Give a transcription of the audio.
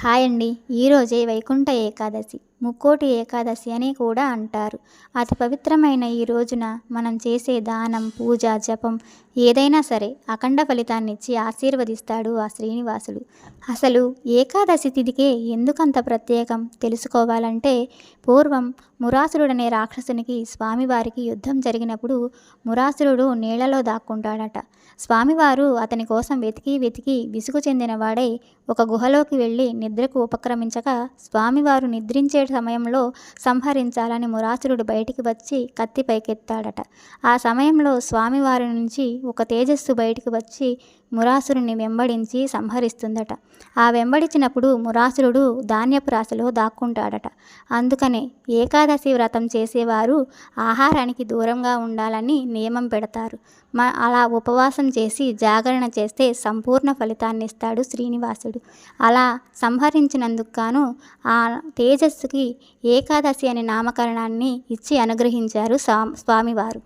Hi అండి. ఈరోజే వైకుంఠ ఏకాదశి, ముక్కోటి ఏకాదశి అని కూడా అంటారు. అతి పవిత్రమైన ఈ రోజున మనం చేసే దానం, పూజ, జపం ఏదైనా సరే అఖండ ఫలితాన్నిచ్చి ఆశీర్వదిస్తాడు ఆ శ్రీనివాసుడు. అసలు ఏకాదశి తిథికే ఎందుకంత ప్రత్యేకం తెలుసుకోవాలంటే, పూర్వం మురాసురుడనే రాక్షసునికి స్వామివారికి యుద్ధం జరిగినప్పుడు మురాసురుడు నీళ్లలో దాక్కుంటాడట. స్వామివారు అతని కోసం వెతికి వెతికి విసుగు చెందినవాడై ఒక గుహలోకి వెళ్ళి నిద్రకు ఉపక్రమించగా, స్వామివారు నిద్రించే సమయంలో సంహరించాలని మురాసురుడు బయటికి వచ్చి కత్తి పైకెత్తాడట. ఆ సమయంలో స్వామివారి నుంచి ఒక తేజస్సు బయటికి వచ్చి మురాసురుని వెంబడించి సంహరిస్తుందట. ఆ వెంబడించినప్పుడు మురాసురుడు ధాన్యపు రాశిలో దాక్కుంటాడట. అందుకనే ఏకాదశి వ్రతం చేసేవారు ఆహారానికి దూరంగా ఉండాలని నియమం పెడతారు. అలా ఉపవాసం చేసి జాగరణ చేస్తే సంపూర్ణ ఫలితాన్ని ఇస్తాడు శ్రీనివాసుడు. అలా సంహరించినందుకు గాను ఆ తేజస్సుకి ఏకాదశి అనే నామకరణాన్ని ఇచ్చి అనుగ్రహించారు స్వామివారు.